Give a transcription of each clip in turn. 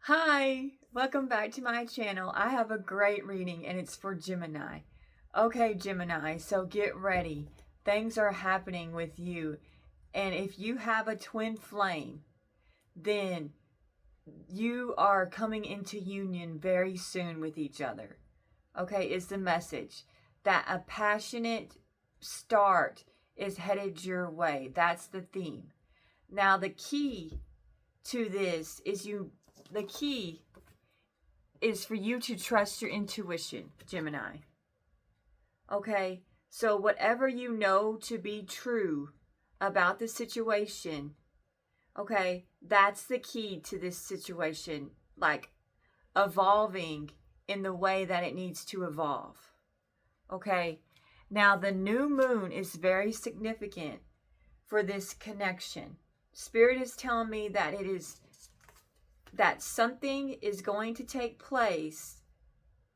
Hi, welcome back to my channel. I have a great reading and it's for Gemini. Okay, Gemini, so get ready. Things are happening with you. And if you have a twin flame, then you are coming into union very soon with each other. Okay, is the message that a passionate start is headed your way. That's the theme. Now, the key to this is the key is for you to trust your intuition, Gemini. Okay, so whatever you know to be true about the situation, okay, that's the key to this situation, like evolving in the way that it needs to evolve. Okay, now the new moon is very significant for this connection. Spirit is telling me that something is going to take place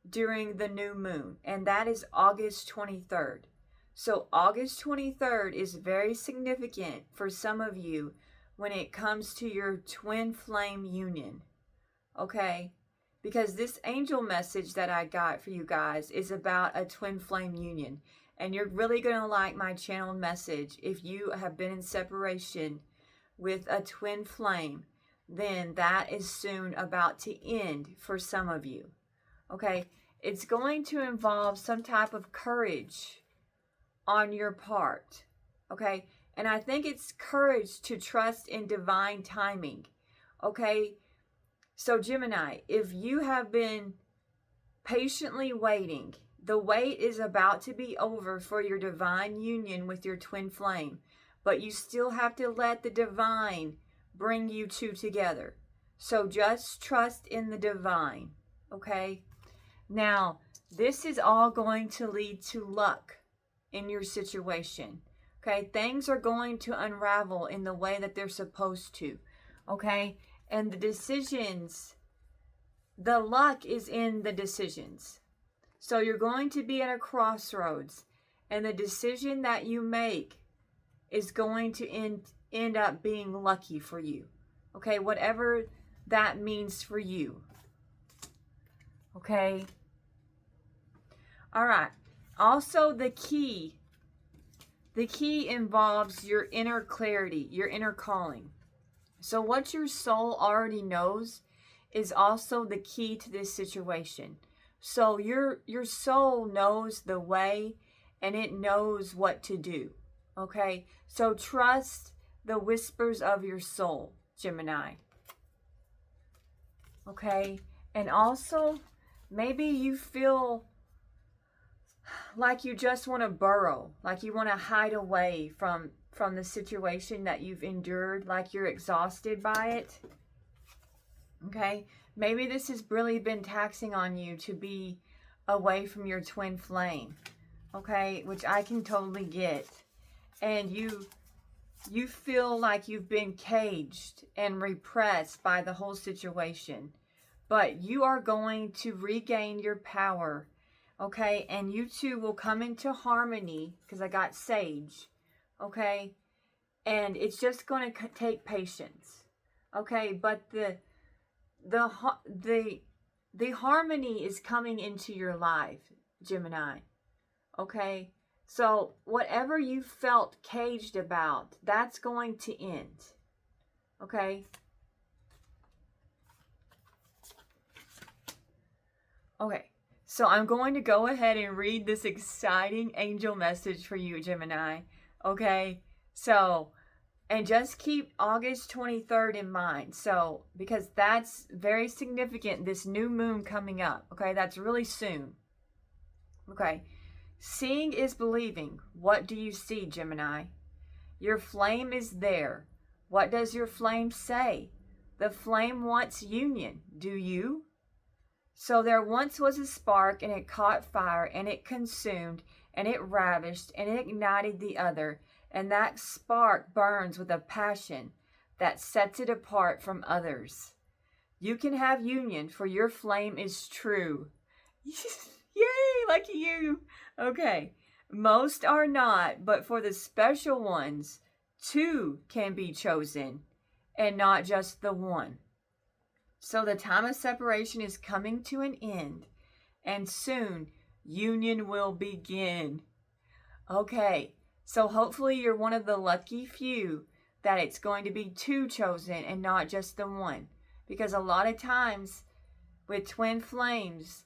during the new moon, and that is August 23rd. So August 23rd is very significant for some of you when it comes to your twin flame union. Okay? Because this angel message that I got for you guys is about a twin flame union. And you're really going to like my channel message if you have been in separation with a twin flame. Then that is soon about to end for some of you. Okay? It's going to involve some type of courage on your part. Okay? And I think it's courage to trust in divine timing. Okay? So Gemini, if you have been patiently waiting, the wait is about to be over for your divine union with your twin flame. But you still have to let the divine bring you two together. So just trust in the divine, okay? Now, this is all going to lead to luck in your situation, okay? Things are going to unravel in the way that they're supposed to, okay? And the decisions, the luck is in the decisions. So you're going to be at a crossroads, and the decision that you make is going to end up being lucky for you. Okay, whatever that means for you. Okay. All right. Also, the key involves your inner clarity, your inner calling. So what your soul already knows is also the key to this situation. So your soul knows the way and it knows what to do. Okay, so trust the whispers of your soul, Gemini. Okay, and also maybe you feel like you just want to burrow, like you want to hide away from the situation that you've endured, like you're exhausted by it. Okay, maybe this has really been taxing on you to be away from your twin flame. Okay, which I can totally get. And you feel like you've been caged and repressed by the whole situation. But you are going to regain your power, okay? And you two will come into harmony, because I got sage, okay? And it's just going to take patience, okay? But the harmony is coming into your life, Gemini, okay? So whatever you felt caged about, that's going to end. Okay? Okay. So I'm going to go ahead and read this exciting angel message for you, Gemini. Okay? So, and just keep August 23rd in mind. So, because that's very significant, this new moon coming up. Okay? That's really soon. Okay? Seeing is believing. What do you see, Gemini? Your flame is there. What does your flame say? The flame wants union. Do you? So there once was a spark, and it caught fire, and it consumed, and it ravished, and it ignited the other. And that spark burns with a passion that sets it apart from others. You can have union, for your flame is true. Yay, lucky you. Okay. Most are not, but for the special ones, two can be chosen, and not just the one. So the time of separation is coming to an end, and soon union will begin. Okay, so hopefully you're one of the lucky few that it's going to be two chosen and not just the one. Because a lot of times with twin flames,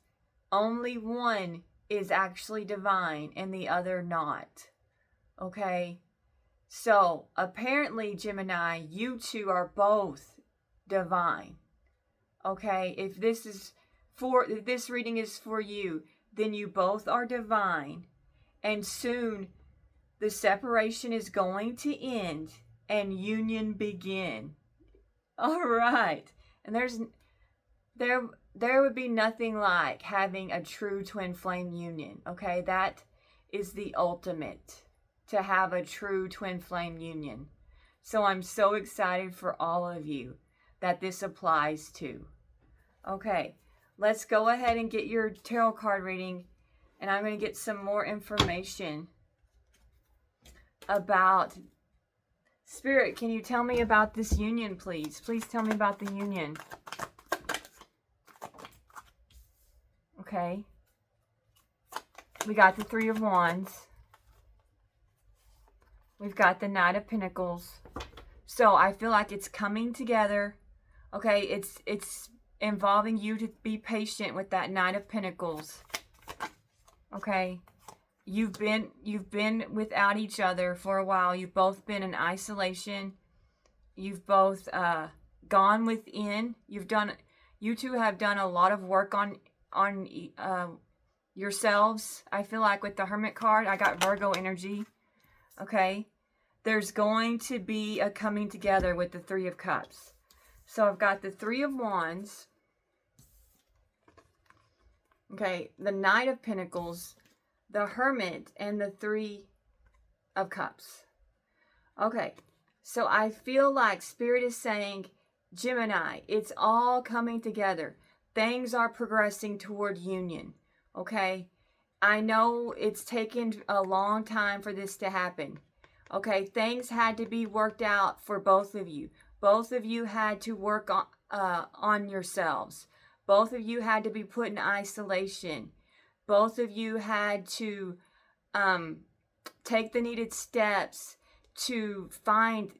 only one is actually divine and the other not. Okay? So apparently, Gemini, you two are both divine. Okay? If this reading is for you, then you both are divine. And soon the separation is going to end and union begin. All right. And there would be nothing like having a true twin flame union. Okay? That is the ultimate, to have a true twin flame union. So I'm so excited for all of you that this applies to. Okay, let's go ahead and get your tarot card reading, and I'm going to get some more information about Spirit. Can you tell me about this union, please? Please tell me about the union. Okay. We got the Three of Wands. We've got the Knight of Pentacles. So I feel like it's coming together. Okay, it's involving you to be patient with that Knight of Pentacles. Okay. You've been without each other for a while. You've both been in isolation. You've both gone within. You two have done a lot of work on yourselves. I feel like with the Hermit card, I got Virgo energy. Okay. There's going to be a coming together with the Three of Cups. So I've got the Three of Wands. Okay, the Knight of Pentacles, the Hermit, and the Three of Cups. Okay, so I feel like Spirit is saying, Gemini, it's all coming together. Things are progressing toward union. Okay, I know it's taken a long time for this to happen. Okay, things had to be worked out for both of you. Both of you had to work on yourselves. Both of you had to be put in isolation. Both of you had to take the needed steps to find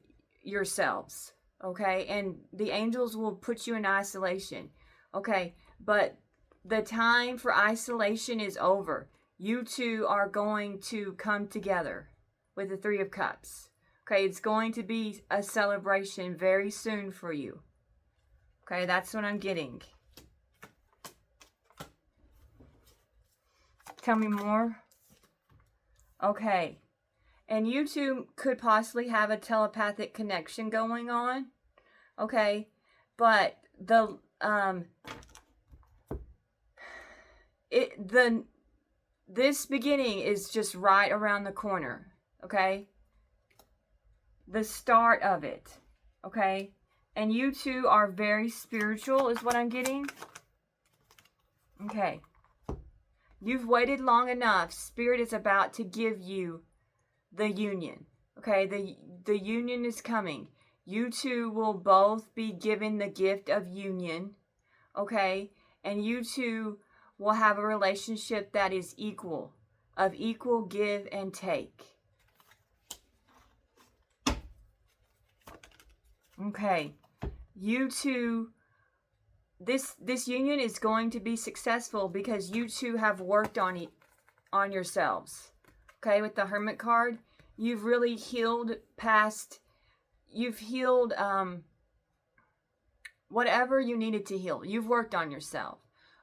yourselves. Okay, and the angels will put you in isolation. Okay, but the time for isolation is over. You two are going to come together with the Three of Cups. Okay, it's going to be a celebration very soon for you. Okay, that's what I'm getting. Tell me more. Okay, and you two could possibly have a telepathic connection going on. Okay, but this beginning is just right around the corner. Okay, the start of it. Okay, and you two are very spiritual is what I'm getting. Okay, you've waited long enough. Spirit is about to give you the union. Okay, the union is coming. You two will both be given the gift of union. Okay, and you two will have a relationship that is equal, of equal give and take. Okay, you two, this union is going to be successful because you two have worked on yourselves. Okay, with the Hermit card, you've really healed past, you've healed whatever you needed to heal. You've worked on yourself.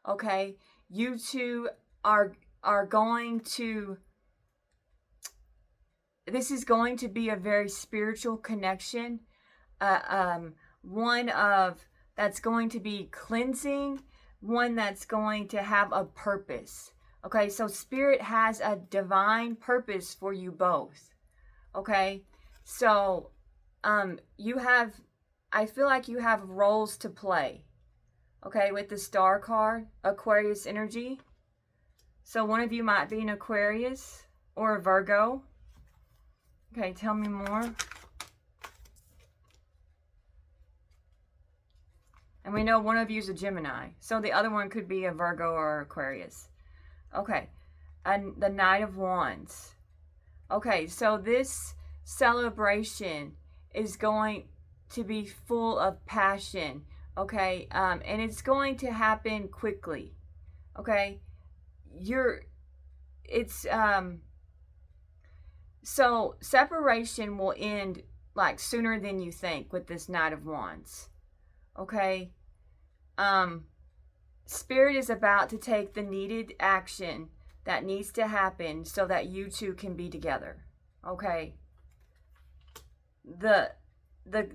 Okay, you two are going to, this is going to be a very spiritual connection. One of that's going to be cleansing, one that's going to have a purpose. Okay, so Spirit has a divine purpose for you both. Okay, so I feel like you have roles to play. Okay, with the Star card, Aquarius energy. So one of you might be an Aquarius or a Virgo. Okay, tell me more. And we know one of you is a Gemini. So the other one could be a Virgo or Aquarius. Okay. And the Knight of Wands. Okay, so this celebration is going to be full of passion. Okay, and it's going to happen quickly. Okay, so separation will end like sooner than you think with this Knight of Wands. Okay, Spirit is about to take the needed action that needs to happen so that you two can be together. Okay, the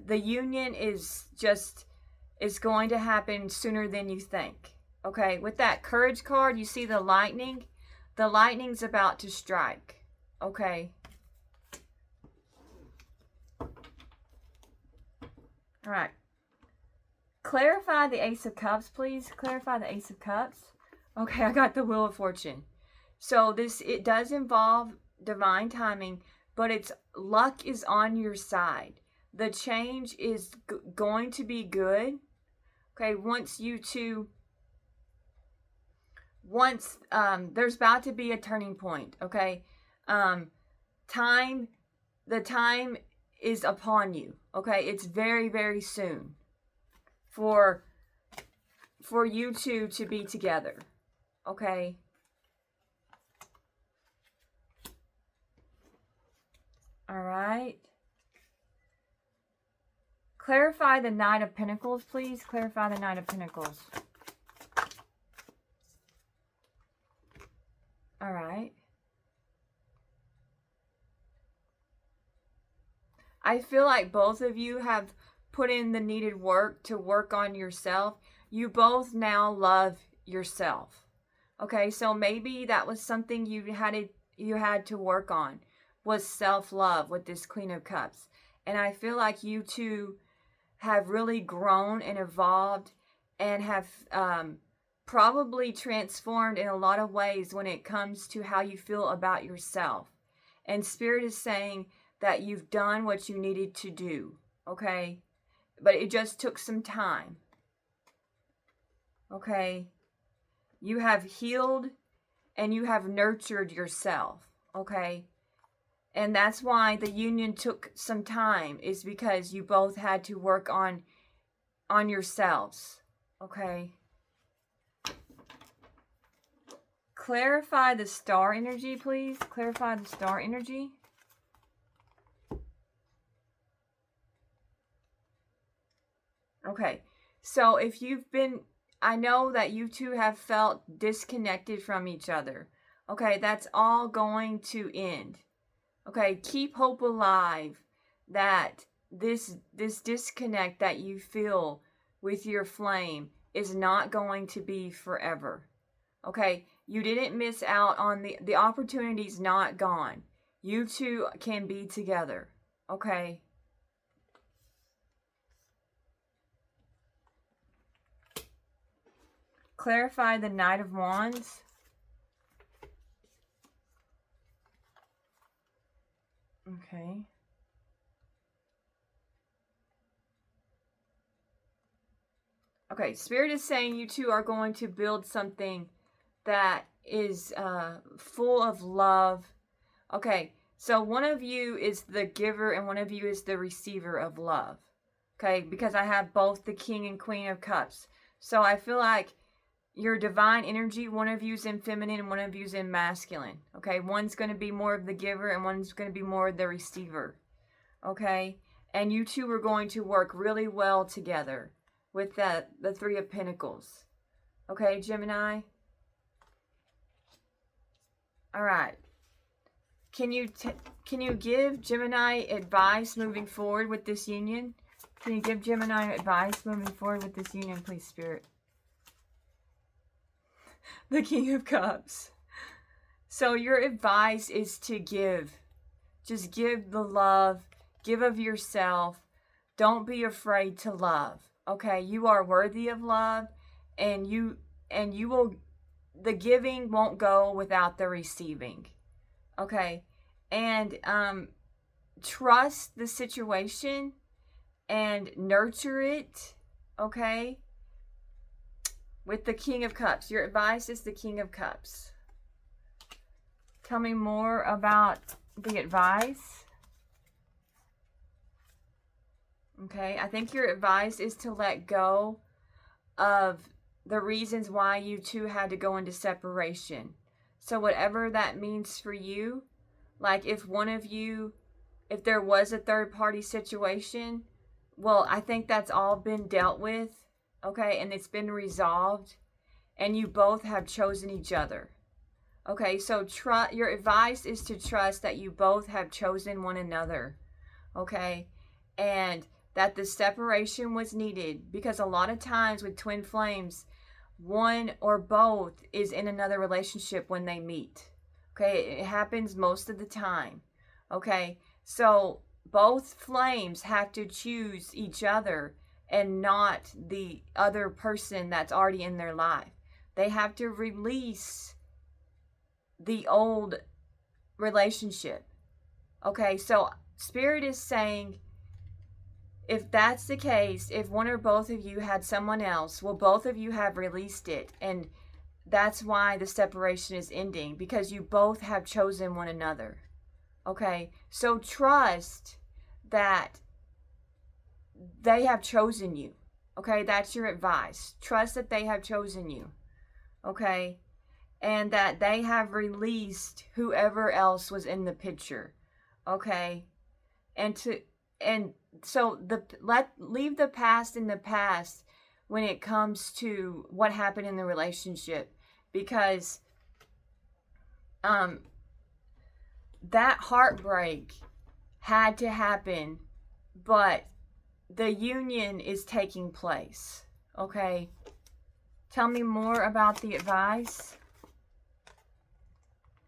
union is going to happen sooner than you think. Okay, with that Courage card, you see the lightning. The lightning's about to strike. Okay. All right. Clarify the Ace of Cups, please. Clarify the Ace of Cups. Okay, I got the Wheel of Fortune. So it does involve divine timing, but it's luck is on your side. The change is going to be good. Okay, there's about to be a turning point. Okay, the time is upon you. Okay, it's very, very soon for you two to be together. Okay. All right. Clarify the Knight of Pentacles, please. Clarify the Knight of Pentacles. All right. I feel like both of you have put in the needed work to work on yourself. You both now love yourself. Okay, so maybe that was something you had to work on, was self-love with this Queen of Cups. And I feel like you two have really grown and evolved and have probably transformed in a lot of ways when it comes to how you feel about yourself. And Spirit is saying that you've done what you needed to do, okay? But it just took some time, okay? You have healed and you have nurtured yourself, okay? And that's why the union took some time, is because you both had to work on yourselves, okay? Clarify the star energy, please. Clarify the star energy. Okay, so if you've been, I know that you two have felt disconnected from each other. Okay, that's all going to end. Okay, keep hope alive that this disconnect that you feel with your flame is not going to be forever. Okay, you didn't miss out on the opportunity's not gone. You two can be together. Okay. Clarify the Knight of Wands. Okay. Okay, Spirit is saying you two are going to build something that is full of love. Okay, so one of you is the giver and one of you is the receiver of love. Okay, because I have both the King and Queen of Cups. So I feel like your divine energy, one of you's in feminine and one of you's in masculine. Okay, one's going to be more of the giver and one's going to be more of the receiver. Okay, and you two are going to work really well together with the Three of Pentacles. Okay, Gemini? All right. Can you give Gemini advice moving forward with this union? Can you give Gemini advice moving forward with this union, please, Spirit? The King of Cups. So your advice is to give. Just give the love. Give of yourself. Don't be afraid to love. Okay, you are worthy of love, and you will. The giving won't go without the receiving. Okay, and trust the situation and nurture it. Okay, with the King of Cups. Your advice is the King of Cups. Tell me more about the advice. Okay, I think your advice is to let go of the reasons why you two had to go into separation. So whatever that means for you, like if one of you, if there was a third party situation, well, I think that's all been dealt with, okay, and it's been resolved, and you both have chosen each other. Okay, so your advice is to trust that you both have chosen one another, okay, and that the separation was needed, because a lot of times with twin flames, one or both is in another relationship when they meet. Okay, it happens most of the time. Okay, so both flames have to choose each other and not the other person that's already in their life. They have to release the old relationship. Okay, so Spirit is saying, if that's the case, if one or both of you had someone else, well, both of you have released it. And that's why the separation is ending, because you both have chosen one another. Okay, so trust that they have chosen you. Okay, that's your advice. Trust that they have chosen you. Okay, and that they have released whoever else was in the picture. Okay, and so leave the past in the past when it comes to what happened in the relationship, because that heartbreak had to happen, but the union is taking place. Okay, tell me more about the advice.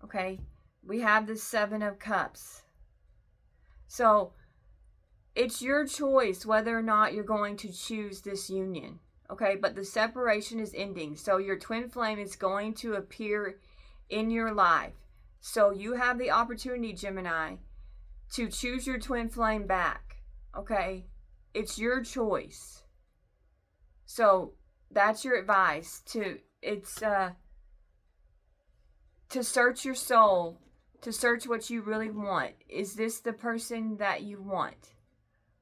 Okay, we have the Seven of Cups. So it's your choice whether or not you're going to choose this union. Okay, but the separation is ending. So your twin flame is going to appear in your life. So you have the opportunity, Gemini, to choose your twin flame back. Okay, it's your choice. So that's your advice. To search your soul, to search what you really want. Is this the person that you want?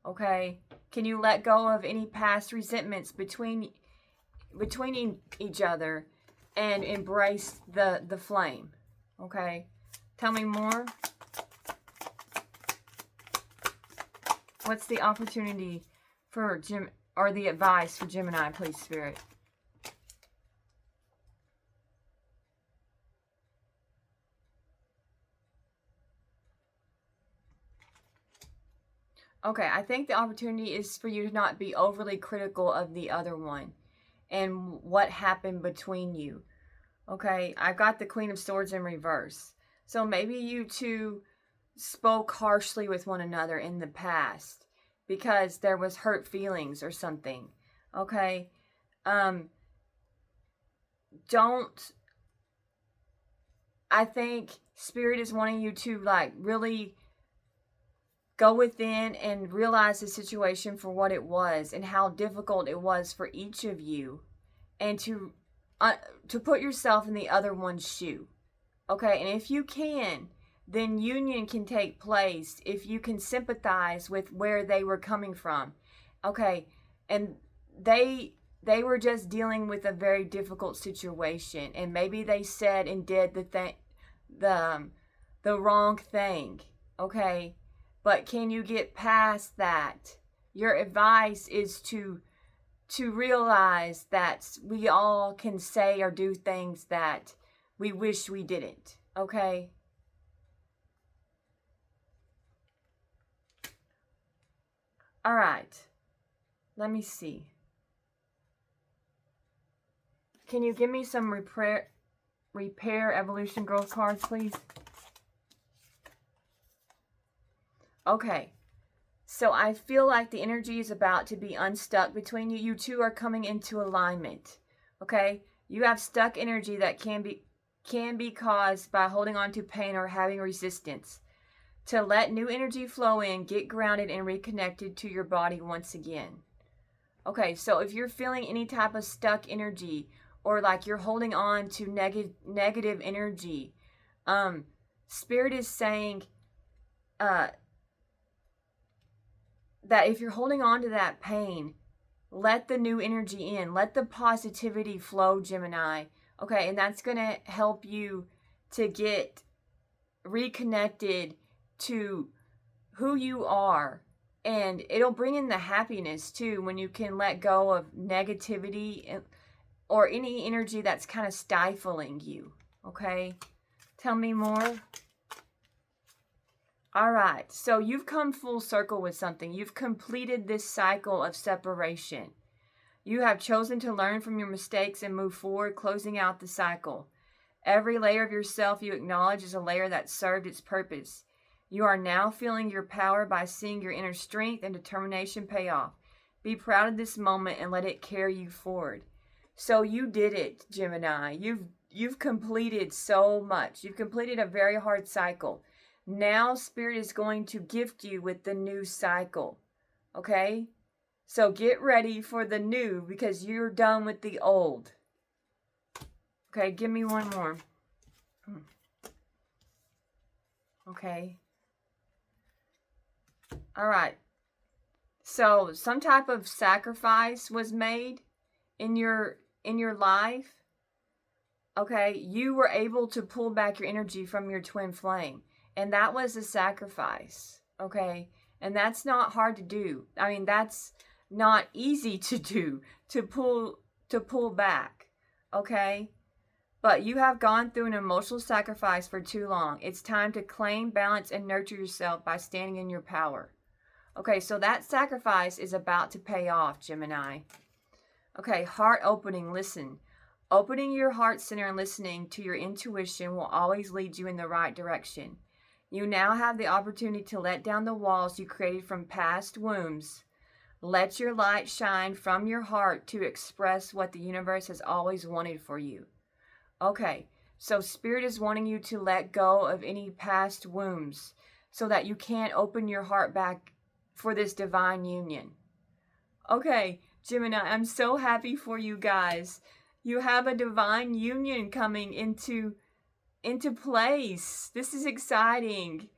Okay, can you let go of any past resentments between each other and embrace the flame? Okay, tell me more. What's the opportunity for or the advice for Gemini, please, Spirit? Okay, I think the opportunity is for you to not be overly critical of the other one and what happened between you. Okay, I've got the Queen of Swords in reverse. So maybe you two spoke harshly with one another in the past because there was hurt feelings or something. Okay, I think Spirit is wanting you to like really go within and realize the situation for what it was and how difficult it was for each of you, and to put yourself in the other one's shoe. Okay, and if you can, then union can take place if you can sympathize with where they were coming from. Okay, and they were just dealing with a very difficult situation, and maybe they said and did the wrong thing. Okay, but can you get past that? Your advice is to realize that we all can say or do things that we wish we didn't. Okay? All right. Let me see. Can you give me some repair evolution growth cards, please? Okay, so I feel like the energy is about to be unstuck between you. You two are coming into alignment. Okay, you have stuck energy that can be caused by holding on to pain or having resistance. To let new energy flow in, get grounded and reconnected to your body once again. Okay, so if you're feeling any type of stuck energy or like you're holding on to negative energy. Spirit is saying that if you're holding on to that pain, let the new energy in. Let the positivity flow, Gemini. Okay, and that's going to help you to get reconnected to who you are. And it'll bring in the happiness too when you can let go of negativity or any energy that's kind of stifling you. Okay, tell me more. All right, so you've come full circle with something. You've completed this cycle of separation. You have chosen to learn from your mistakes and move forward, closing out the cycle. Every layer of yourself you acknowledge is a layer that served its purpose. You are now feeling your power by seeing your inner strength and determination pay off. Be proud of this moment and let it carry you forward. So you did it, Gemini. You've completed so much. You've completed a very hard cycle. Now Spirit is going to gift you with the new cycle. Okay? So get ready for the new because you're done with the old. Okay, give me one more. Okay. All right. So some type of sacrifice was made in your life. Okay, you were able to pull back your energy from your twin flame. And that was a sacrifice, okay? And that's not hard to do. I mean, that's not easy to do, to pull back, okay? But you have gone through an emotional sacrifice for too long. It's time to claim, balance, and nurture yourself by standing in your power. Okay, so that sacrifice is about to pay off, Gemini. Okay, heart opening, listen. Opening your heart center and listening to your intuition will always lead you in the right direction. You now have the opportunity to let down the walls you created from past wounds. Let your light shine from your heart to express what the universe has always wanted for you. Okay, so Spirit is wanting you to let go of any past wounds so that you can open your heart back for this divine union. Okay, Gemini, I'm so happy for you guys. You have a divine union coming into place. This is exciting.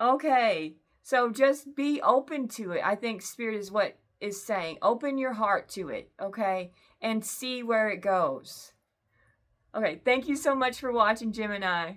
Okay, so just be open to it. I think Spirit is what is saying. Open your heart to it, okay? And see where it goes. Okay, thank you so much for watching, Gemini.